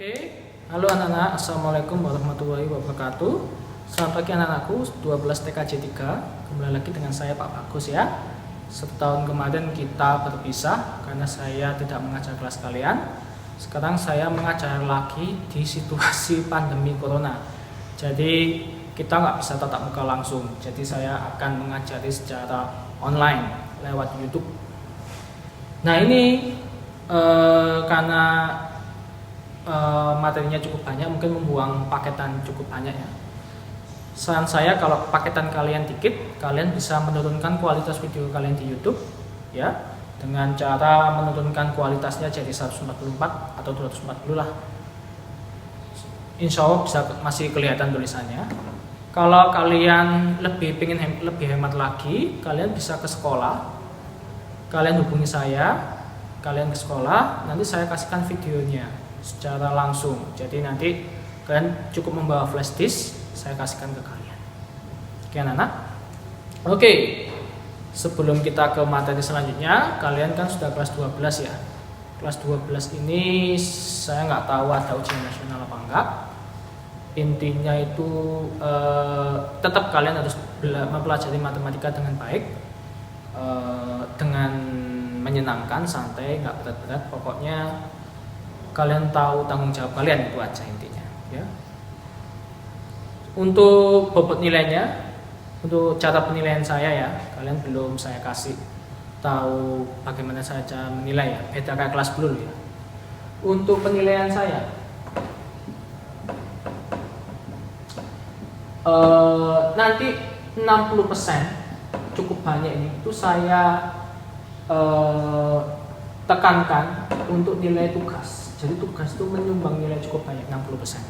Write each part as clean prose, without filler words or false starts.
Oke, halo anak-anak, assalamualaikum warahmatullahi wabarakatuh. Selamat pagi anak-anakku, 12 TKJ 3. Kembali lagi dengan saya Pak Bagus ya. Setahun kemarin kita berpisah karena saya tidak mengajar kelas kalian. Sekarang saya mengajar lagi di situasi pandemi corona. Jadi kita nggak bisa tatap muka langsung. Jadi saya akan mengajari secara online lewat YouTube. Nah ini karena materinya cukup banyak, mungkin membuang paketan cukup banyak ya. Saran saya kalau paketan kalian dikit, kalian bisa menurunkan kualitas video kalian di YouTube ya, dengan cara menurunkan kualitasnya jadi 144 atau 240 lah. Insya Allah bisa masih kelihatan tulisannya. Kalau kalian lebih hemat lagi, kalian bisa ke sekolah. Kalian hubungi saya, kalian ke sekolah, nanti saya kasihkan videonya secara langsung. Jadi nanti kalian cukup membawa flash disk, saya kasihkan ke kalian. Oke anak-anak. Oke, sebelum kita ke materi selanjutnya, kalian kan sudah kelas 12 ya. Kelas 12 ini saya nggak tahu ada ujian nasional apa enggak. Intinya itu tetap kalian harus mempelajari matematika dengan baik, dengan menyenangkan, santai, nggak berat-berat. Pokoknya kalian tahu tanggung jawab kalian, itu aja intinya ya. Untuk bobot nilainya, untuk cara penilaian saya ya, kalian belum saya kasih tahu bagaimana saya cara menilai ya, beda kayak kelas dulu ya. Untuk penilaian saya nanti 60% cukup banyak ini itu saya tekankan untuk nilai tugas. Jadi tugas itu menyumbang nilai cukup banyak, 60%.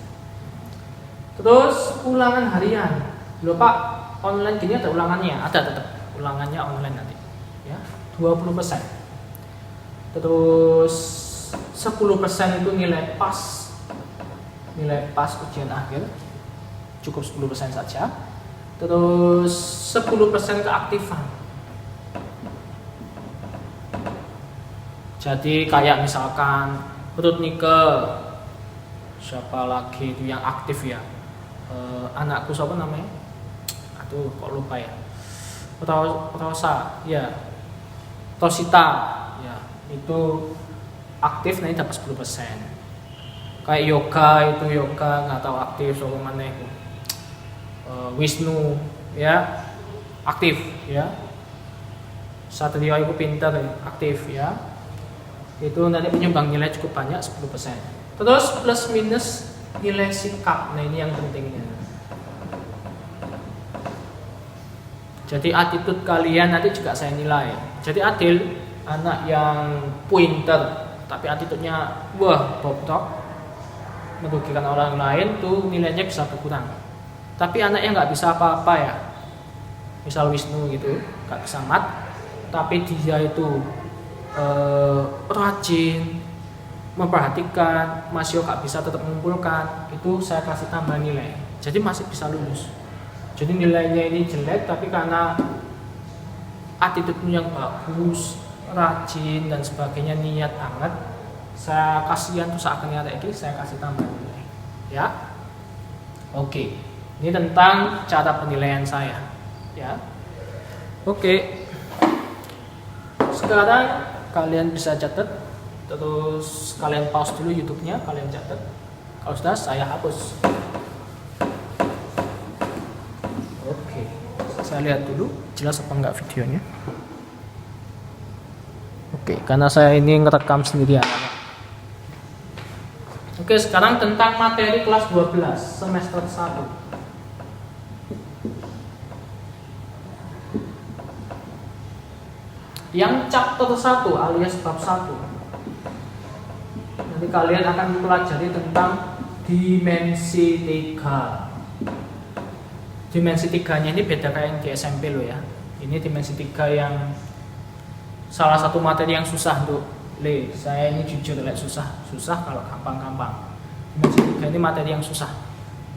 Terus ulangan harian. Loh Pak, online gini ada ulangannya? Ada tetap. Ulangannya online nanti. Ya, 20%. Terus 10% itu nilai pas. Nilai pas ujian akhir. Cukup 10% saja. Terus 10% keaktifan. Jadi kayak misalkan Perut Nike, siapa lagi itu yang aktif ya? Anakku siapa namanya? Aduh, kok lupa ya. Rosa, ya. Rosita, ya. Itu aktif nanti dapat 10%. Kayak yoga nggak tahu aktif soal mana itu. Wisnu, ya, aktif, ya. Satrio itu pintar, aktif, ya. Itu nanti menyumbang nilai cukup banyak, 10%. Terus plus minus nilai sikap. Nah ini yang pentingnya. Jadi attitude kalian nanti juga saya nilai. Jadi Adil anak yang pinter tapi attitude-nya wah bobrok, merugikan orang lain, tuh nilainya bisa berkurang. Tapi anak yang nggak bisa apa-apa ya, misal Wisnu gitu, nggak bisa mat, tapi dia itu rajin, memperhatikan, masih gak bisa tetap mengumpulkan, itu saya kasih tambah nilai, jadi masih bisa lulus. Jadi nilainya ini jelek tapi karena attitude-nya yang bagus, rajin dan sebagainya, niat banget, saya kasihan tuh saat ini lagi, saya kasih tambah nilai ya. Oke, ini tentang cara penilaian saya ya. Oke, sekarang kalian bisa catat, terus kalian pause dulu YouTube-nya, kalian catat. Kalau sudah, saya hapus. Oke, saya lihat dulu jelas apa enggak videonya. Oke, karena saya ini ngerekam sendirian. Oke, sekarang tentang materi kelas 12 semester 1. Yang chapter 1 alias bab 1. Nanti kalian akan mempelajari tentang dimensi 3. Dimensi 3-nya ini beda kayak yang di SMP loh ya. Ini dimensi 3 yang salah satu materi yang susah untuk saya ini jujur lihat susah kalau gampang-gampang. Dimensi 3 ini materi yang susah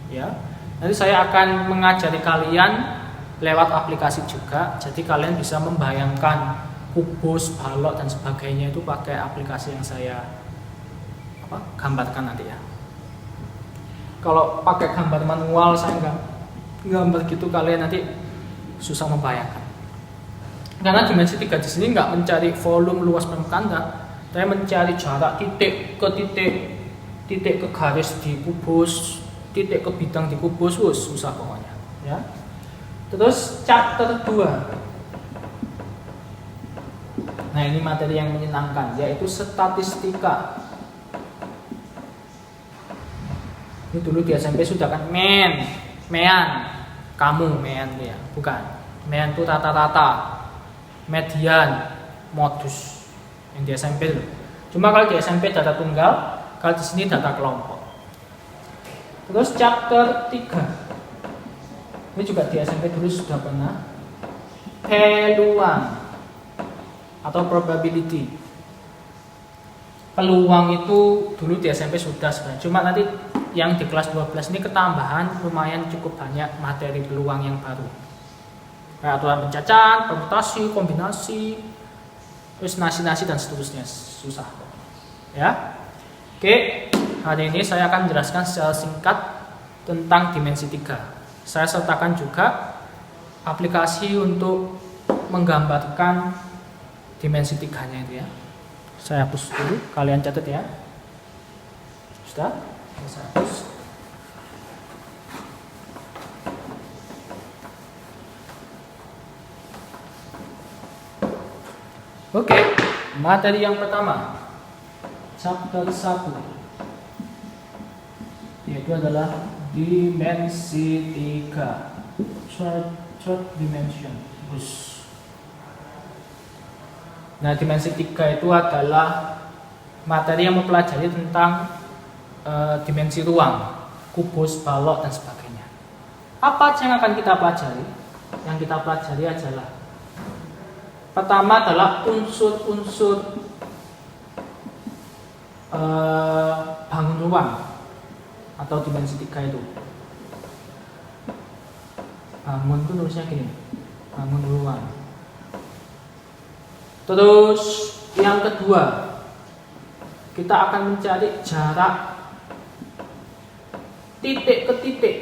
ya. Nanti saya akan mengajari kalian lewat aplikasi juga. Jadi kalian bisa membayangkan kubus, balok dan sebagainya itu pakai aplikasi yang saya gambarkan nanti ya. Kalau pakai gambar manual saya nggak gambar gitu, kalian nanti susah membayangkan. Karena dimensi 3 di sini nggak mencari volume luas permukaan, tapi mencari jarak titik ke titik, titik ke garis dikubus, titik ke bidang dikubus, susah pokoknya. Ya. Terus chapter 2. Nah ini materi yang menyenangkan, yaitu statistika. Ini dulu di SMP sudah kan mean, kamu mean ya, bukan. Mean itu rata-rata, median, modus. Yang di SMP dulu. Cuma kalau di SMP data tunggal, kalau di sini data kelompok. Terus chapter 3. Ini juga di SMP dulu sudah pernah. Peluang atau probability. Peluang itu dulu di SMP sudah sebenarnya. Cuma nanti yang di kelas 12 ini ketambahan lumayan cukup banyak materi peluang yang baru. Kayak aturan pencacahan, permutasi, kombinasi, terus nasi-nasi dan seterusnya. Susah. Ya. Oke, hari ini saya akan menjelaskan secara singkat tentang dimensi 3. Saya sertakan juga aplikasi untuk menggambarkan dimensi 3-nya itu ya. Saya hapus dulu, kalian catat ya. Sudah? Saya hapus. Oke, materi yang pertama, chapter 1, yaitu adalah dimensi 3, third dimension. Nah, dimensi 3 itu adalah materi yang mempelajari tentang dimensi ruang, kubus, balok, dan sebagainya. Apa yang akan kita pelajari? Yang kita pelajari adalah pertama adalah unsur-unsur bangun ruang atau dimensi 3 itu. Bangun itu nulisnya gini, bangun ruang. Terus yang kedua, kita akan mencari jarak titik ke titik,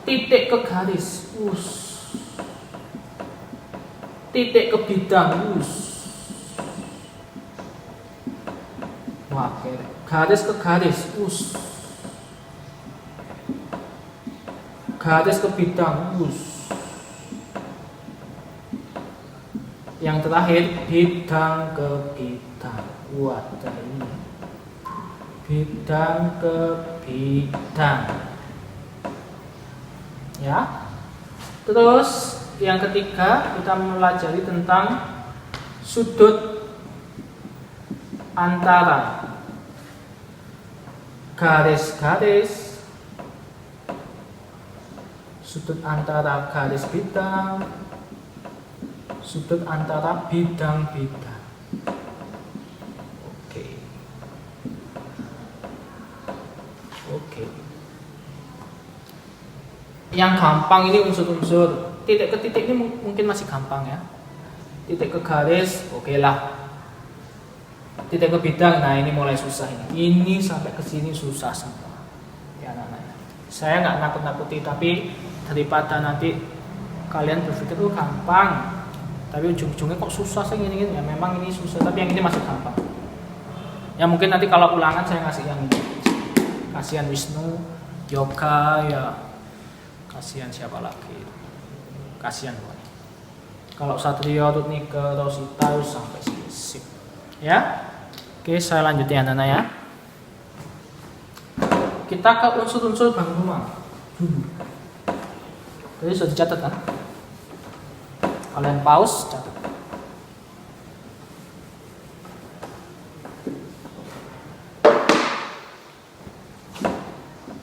titik ke garis, titik ke bidang, garis ke garis, garis ke bidang, yang terakhir bidang ke bidang. Ini bidang ke bidang ya. Terus yang ketiga, kita mempelajari tentang sudut antara garis-garis, sudut antara garis bidang, sudut antara bidang-bidang. Oke. Yang gampang ini unsur-unsur. Titik ke titik ini mungkin masih gampang ya. Titik ke garis, oke lah. Titik ke bidang, nah ini mulai susah ini. Ini sampai ke sini susah semua. Ya anak-anak. Saya nggak nakut-nakuti, tapi daripada nanti kalian berpikir itu gampang, tapi ujung-ujungnya kok susah sih gini-gini. Ya memang ini susah, tapi yang ini masih gampang. Ya mungkin nanti kalau ulangan saya ngasih yang ini. Kasihan Wisnu, Yoga ya, kasihan siapa lagi? Kasihan pokoknya. Kalau Satrio, Rutnike, Rosita sampai sini. Ya, oke saya lanjutin anak-anak ya. Kita ke unsur-unsur bangun rumah. Jadi sudah dicatat kan? Kalian pause, catat.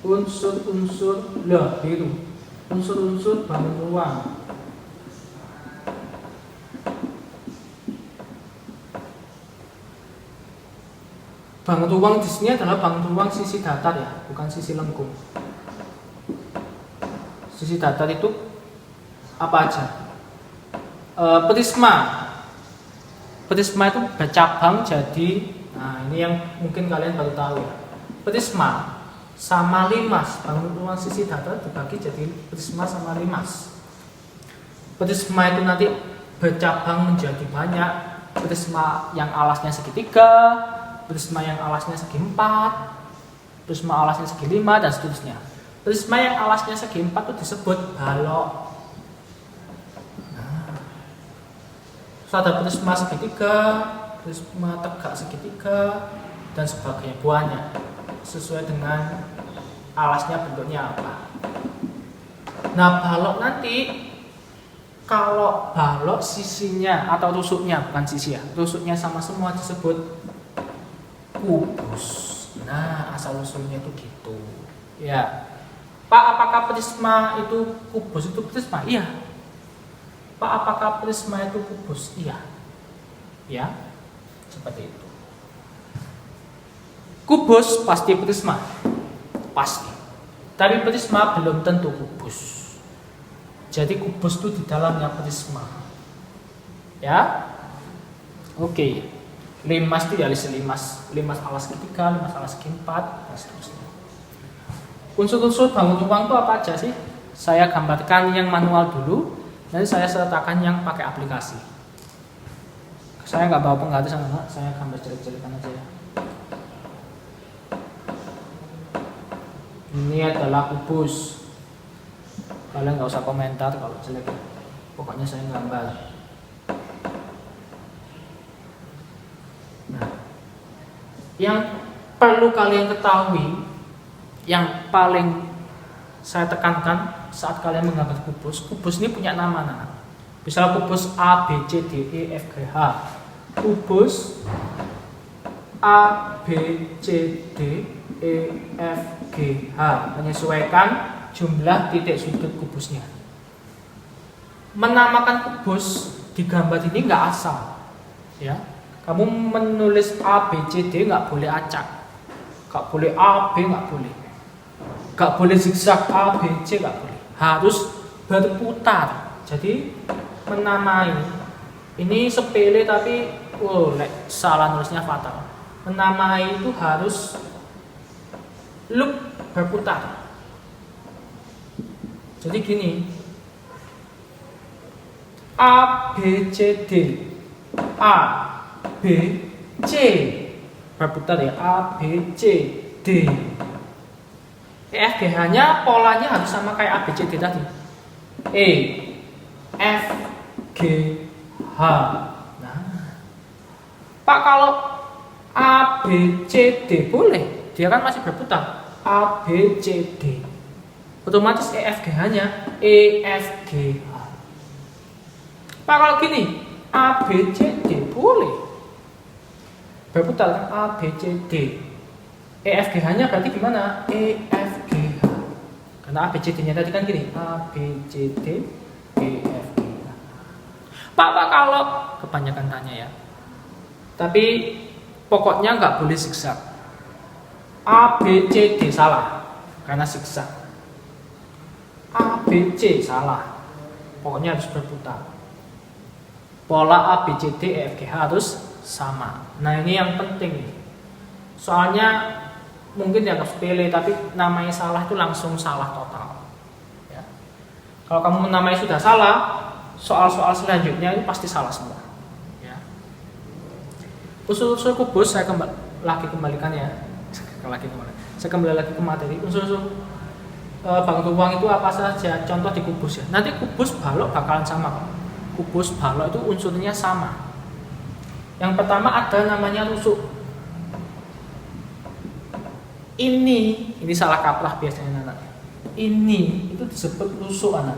Unsur-unsur biru. Unsur-unsur bangun ruang. Bangun ruang di sini adalah bangun ruang sisi datar ya, bukan sisi lengkung. Sisi datar itu apa aja? Prisma. Prisma itu bercabang jadi Nah, ini yang mungkin kalian baru tahu ya. Prisma sama limas, bangun ruang sisi datar dibagi jadi prisma sama limas. Prisma itu nanti bercabang menjadi banyak. Prisma yang alasnya segitiga, prisma yang alasnya segi 4, prisma alasnya segi 5, dan seterusnya. Prisma yang alasnya segi 4 itu disebut balok. Nah, ada prisma segitiga, prisma tegak segitiga, dan sebagainya, buahnya sesuai dengan alasnya bentuknya apa. Nah, balok nanti, kalau balok sisinya atau tusuknya, bukan sisi ya, tusuknya sama semua disebut kubus. Nah, asal usulnya itu gitu. Ya, Pak, apakah prisma itu kubus itu prisma? Iya. Pak, apakah prisma itu kubus? Iya. Ya, seperti itu. Kubus pasti prisma, pasti. Tapi prisma belum tentu kubus. Jadi kubus itu di dalamnya prisma. Ya. Oke. Limas itu ya limas. Limas alas ketiga, limas alas keempat, dan seterusnya. Unsur-unsur bangun ruang itu apa aja sih? Saya gambarkan yang manual dulu, nanti saya sertakan yang pakai aplikasi. Saya nggak bawa pengganti sama, saya gambar jelek-jelekan aja ya. Ini adalah kubus. Kalian nggak usah komentar kalau jelek, pokoknya saya gambar. Nah, yang perlu kalian ketahui, yang paling saya tekankan saat kalian menggambar kubus, kubus ini punya nama. Nah, misalnya kubus A, B, C, D, E, F, G, H. Kubus A, B, C, D, E, F, G, H menyesuaikan jumlah titik sudut kubusnya. Menamakan kubus di gambar ini nggak asal, ya. Kamu menulis A, B, C, D nggak boleh acak, nggak boleh A, B nggak boleh, nggak boleh zigzag A, B, C nggak boleh, harus berputar. Jadi menamai ini sepele tapi salah nulisnya fatal. Menamai itu harus loop berputar. Jadi gini, A, B, C, D, A, B, C, berputar ya, A, B, C, D. E, F, G, H-nya polanya harus sama kayak A, B, C, D tadi. E, F, G, H. Nah, Pak, kalau A, B, C, D boleh, dia kan masih berputar. A, B, C, D. Otomatis E, F, G, H-nya E, F, G, H. Pak, kalau gini, A, B, C, D boleh berputar kan, A, B, C, D. E, F, G, H-nya berarti gimana? E, F, G, H. Karena A, B, C, D-nya tadi kan gini, A, B, C, D, E, F, G, H. Pak, kalau kebanyakan tanya ya. Tapi pokoknya nggak boleh zigzag. A, B, C, D salah karena zigzag. A, B, C salah, pokoknya harus berputar. Pola A, B, C, D, E, F, G, H harus sama. Nah, ini yang penting. Soalnya mungkin dianggap sepele, tapi namanya salah itu langsung salah total. Ya. Kalau kamu namanya sudah salah, soal-soal selanjutnya itu pasti salah semua. Ya. Unsur-unsur kubus saya kembalikan ya. Saya kembali lagi ke materi. Unsur-unsur bangun ruang itu apa saja? Contoh di kubus ya. Nanti kubus balok bakalan sama kok. Kubus balok itu unsurnya sama. Yang pertama ada namanya rusuk. Ini salah kaprah biasanya anak. Ini itu disebut rusuk anak,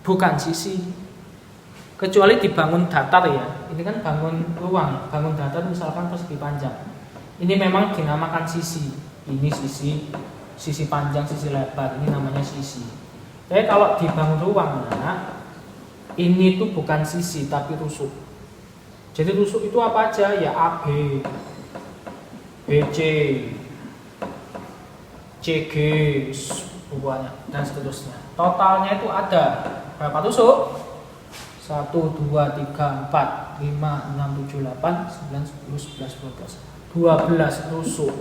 bukan sisi. Kecuali dibangun datar ya. Ini kan bangun ruang, bangun datar misalkan persegi panjang. Ini memang dinamakan sisi. Ini sisi panjang, sisi lebar, ini namanya sisi. Tapi kalau dibangun ruang, nah, ini tuh bukan sisi tapi rusuk. Jadi rusuk itu apa aja? Ya AB, BC, CG, buahnya dan seterusnya. Totalnya itu ada berapa tusuk? 1, 2, 3, 4, 5, 6, 7, 8, 9, 10, 11, 12, 12 tusuk.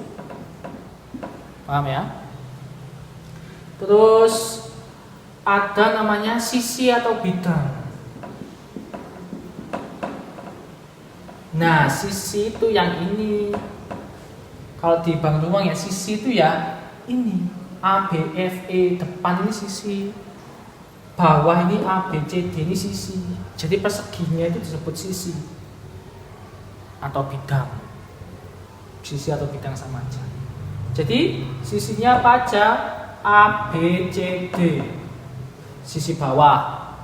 Paham ya? Terus ada namanya sisi atau bidang. Nah, sisi itu yang ini. Kalau di bank ruang ya sisi itu ya ini. A, B, F, E, depan ini sisi. Bawah ini A, B, C, D ini sisi. Jadi perseginya itu disebut sisi atau bidang. Sisi atau bidang sama aja. Jadi sisinya apa aja? A, B, C, D. Sisi bawah.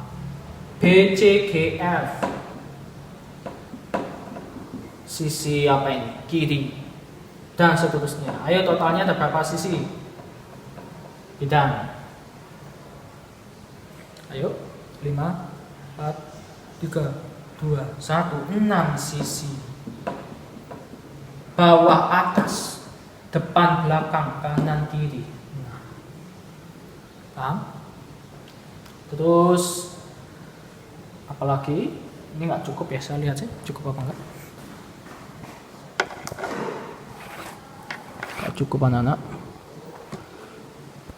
B, C, G, F. Sisi apa ini? Kiri. Dan seterusnya. Ayo totalnya ada berapa sisi? Bidang. Ayo. 5, 4, 3, 2, 1. 6 sisi. Bawah atas. Depan belakang kanan kiri. Nah. Paham? Terus apalagi? Ini nggak cukup ya, saya lihat sih cukup apa enggak? Cukup anak-anak.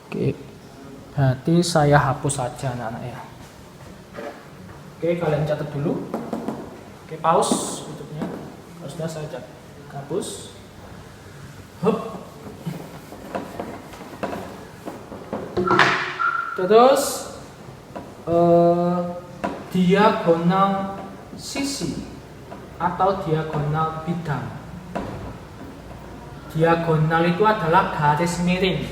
Oke, berarti saya hapus saja anak-anak ya. Oke, kalian catat dulu. Oke, pause YouTube-nya. Kalau sudah saya hapus. Hup. Terus diagonal sisi atau diagonal bidang. Diagonal itu adalah garis miring.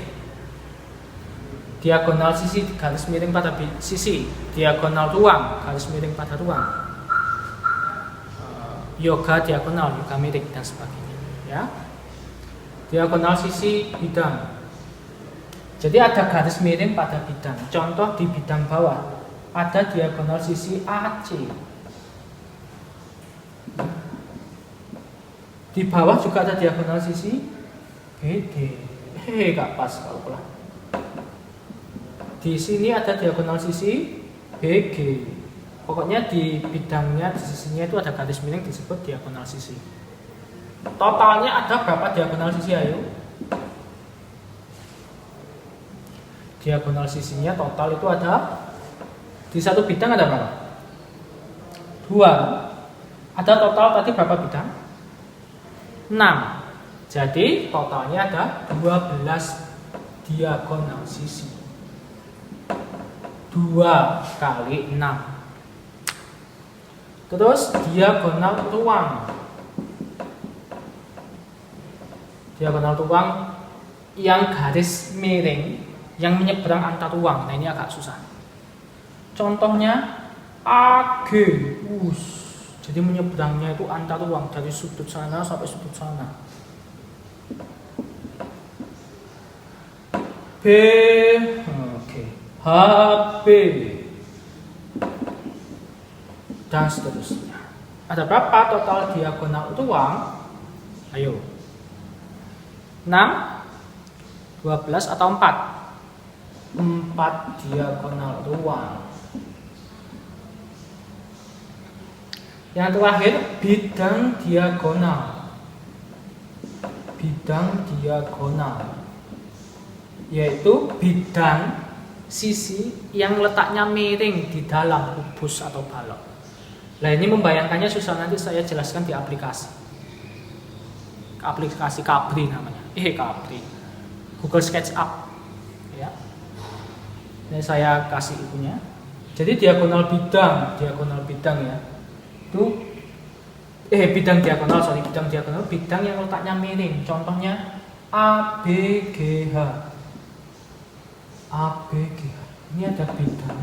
Diagonal sisi garis miring pada sisi. Diagonal ruang garis miring pada ruang. Yoga diagonal, yoga miring dan sebagainya. Ya. Diagonal sisi bidang. Jadi ada garis miring pada bidang. Contoh di bidang bawah ada diagonal sisi AC. Di bawah juga ada diagonal sisi BD. Gak pas kalau pelan. Di sini ada diagonal sisi BG. Pokoknya di bidangnya, di sisinya itu ada garis miring disebut diagonal sisi. Totalnya ada berapa diagonal sisi? Ayo. Diagonal sisinya total itu ada di satu bidang ada berapa? 2. Ada total tadi berapa bidang? 6. Jadi totalnya ada 12 diagonal sisi. 2 kali 6. Terus diagonal ruang. Diagonal ruang yang garis miring yang menyeberang antar ruang. Nah, ini agak susah. Contohnya AG. Jadi menyeberangnya itu antar ruang dari sudut sana sampai sudut sana. B, HB dan seterusnya. Ada berapa total diagonal ruang? Ayo. 6, 12 atau 4? 4 diagonal ruang. Yang terakhir bidang diagonal. Bidang diagonal yaitu bidang sisi yang letaknya miring di dalam kubus atau balok. Nah, ini membayangkannya susah, nanti saya jelaskan di aplikasi. Aplikasi Capri namanya. Capri. Google SketchUp. Ya. Ini saya kasih itunya. Jadi diagonal bidang ya. Itu bidang diagonal bidang yang letaknya miring. Contohnya ABGH. ABGH. Ini ada bidang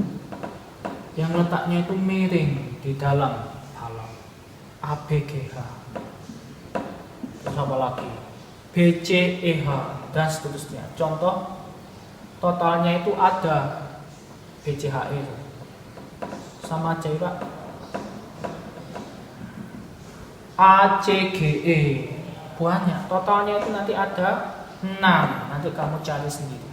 yang letaknya itu miring di dalam balok. ABGH. Terus apa lagi? BCEH dan seterusnya. Contoh totalnya itu ada BCHE sama aja ya, Pak. ACGE banyak, totalnya itu nanti ada 6. Nanti kamu cari sendiri.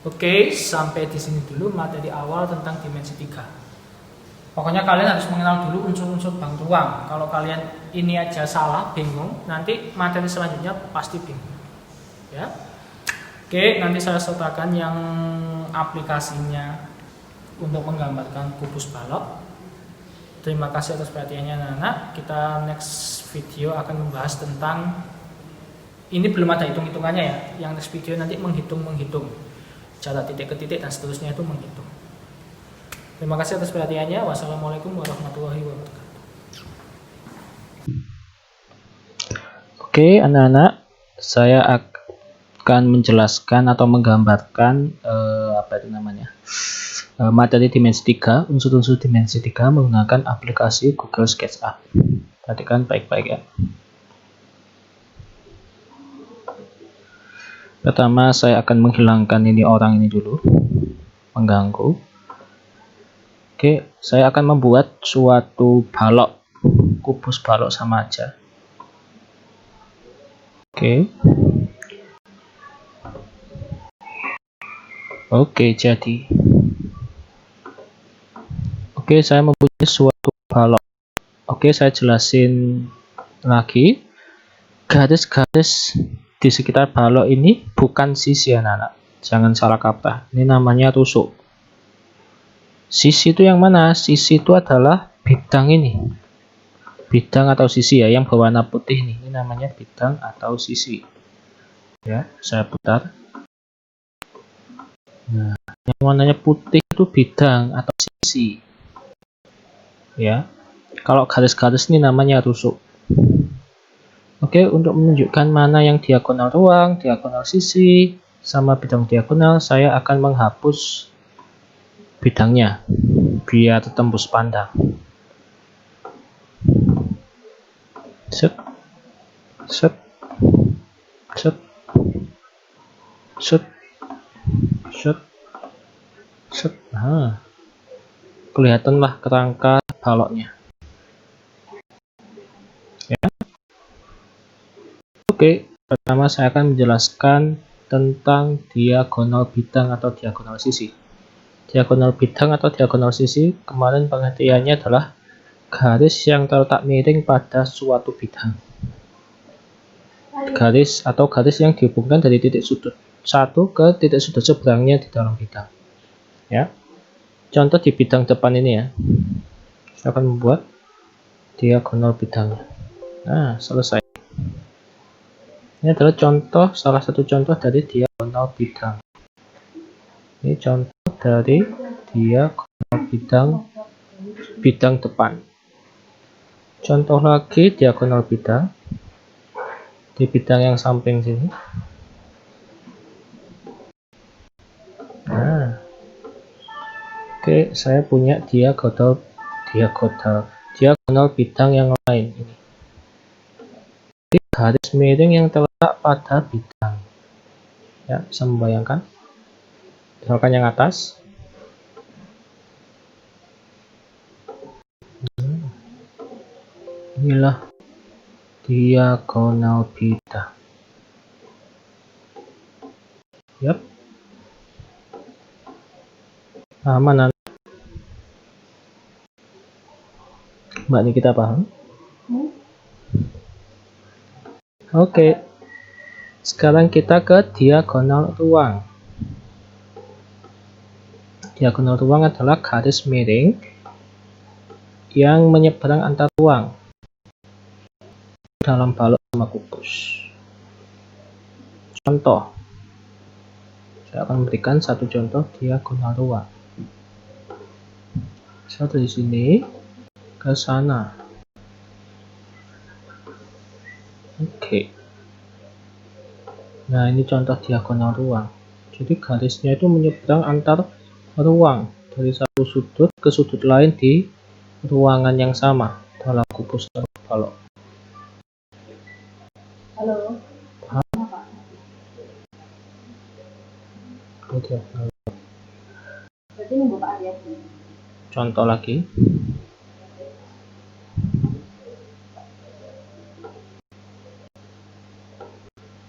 Oke, sampai di sini dulu materi awal tentang dimensi 3. Pokoknya kalian harus mengenal dulu unsur-unsur bank ruang. Kalau kalian ini aja salah, bingung, nanti materi selanjutnya pasti bingung. Ya. Oke, nanti saya sertakan yang aplikasinya untuk menggambarkan kubus balok. Terima kasih atas perhatiannya anak-anak. Kita next video akan membahas tentang, ini belum ada hitung-hitungannya ya. Yang next video nanti menghitung cara titik ke titik dan seterusnya itu menghitung. Terima kasih atas perhatiannya. Wassalamualaikum warahmatullahi wabarakatuh. Oke, anak-anak, saya akan menjelaskan atau menggambarkan materi dimensi 3, unsur-unsur dimensi 3 menggunakan aplikasi Google SketchUp. Perhatikan baik-baik ya. Pertama, saya akan menghilangkan ini orang ini dulu, mengganggu. Oke, saya akan membuat suatu balok, kubus balok sama aja. Oke, jadi. Oke, saya mempunyai suatu balok. Oke, saya jelasin lagi. Garis-garis di sekitar balok ini bukan sisi anak-anak. Jangan salah kaprah. Ini namanya tusuk. Sisi itu yang mana? Sisi itu adalah bidang ini. Bidang atau sisi ya, yang berwarna putih ini. Ini namanya bidang atau sisi. Ya, saya putar. Nah, yang warnanya putih itu bidang atau sisi. Ya. Kalau garis-garis ini namanya tusuk. Oke, untuk menunjukkan mana yang diagonal ruang, diagonal sisi, sama bidang diagonal, saya akan menghapus bidangnya biar tembus pandang. Set, set, set, set, set, set. Nah, kelihatanlah kerangka baloknya. Ya. Oke, pertama saya akan menjelaskan tentang diagonal bidang atau diagonal sisi. Diagonal bidang atau diagonal sisi, kemarin pengertiannya adalah garis yang terletak miring pada suatu bidang. Garis atau garis yang dihubungkan dari titik sudut satu ke titik sudut seberangnya di dalam bidang. Ya. Contoh di bidang depan ini ya. Saya akan membuat diagonal bidangnya. Nah, selesai. Ini adalah contoh, salah satu contoh dari diagonal bidang. Ini contoh dari diagonal bidang depan. Contoh lagi diagonal bidang di bidang yang samping sini. Nah, oke, saya punya diagonal bidang yang lain ini. Jadi garis miring yang terletak pada bidang. Ya, bisa membayangkan. Misalkan yang atas. Inilah diagonal bidang. Yap. Aman. Mbak Nikita paham? Oke. Sekarang kita ke diagonal ruang. Diagonal ruang adalah garis miring yang menyeberang antar ruang dalam balok sama kubus. Contoh. Saya akan memberikan satu contoh diagonal ruang. Saya dari sini ke sana. Oke. Nah, ini contoh diagonal ruang. Jadi garisnya itu menyeberang antar ruang dari satu sudut ke sudut lain di ruangan yang sama dalam kubus atau balok. Halo. Oke. Berarti nunggu Pak Arya. Contoh lagi.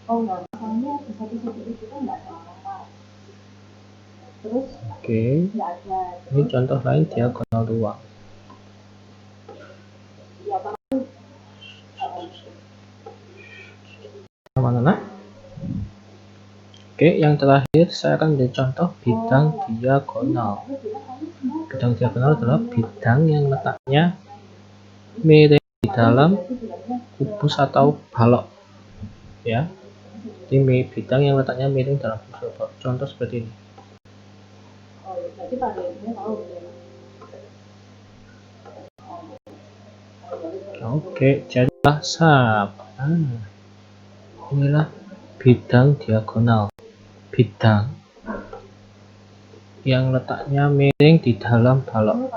Oh enggak, soalnya di satu-satu itu kan enggak ada apa-apa. Terus oke. Ini contoh lain diagonal ruang. Paham anak? Oke, yang terakhir saya akan beri contoh bidang diagonal. Bidang diagonal adalah bidang yang letaknya miring di dalam kubus atau balok, ya. Ini bidang yang letaknya miring dalam kubus atau balok. Contoh seperti ini. Oke, jadilah sap. Inilah bidang diagonal. Bidang yang letaknya miring di dalam balok.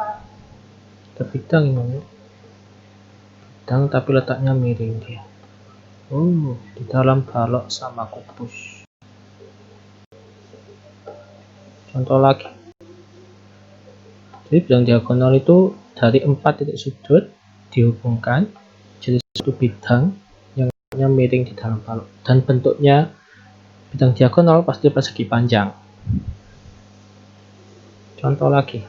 Bidang ini, bidang tapi letaknya miring dia. Di dalam balok sama kubus. Contoh lagi. Jadi bidang diagonal itu dari 4 titik sudut dihubungkan jadi satu bidang yang letaknya miring di dalam balok. Dan bentuknya bidang diagonal pasti persegi panjang. Contoh lagi.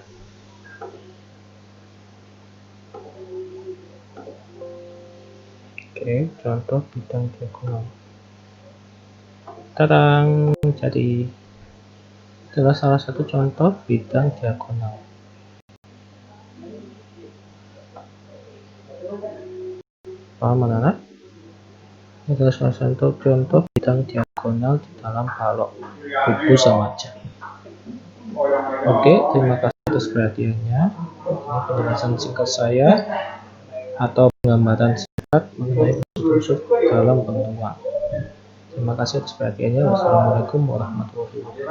Oke, contoh bidang diagonal. Terang, jadi adalah salah satu contoh bidang diagonal. Paham anak-anak? Ini adalah salah satu contoh bidang diagonal di dalam balok kubus sama aja. Oke, terima kasih atas perhatiannya. Ini penjelasan singkat saya atau penggambaran singkat mengenai unsur dalam bentuk uang. Terima kasih atas perhatiannya. Wassalamualaikum warahmatullahi wabarakatuh.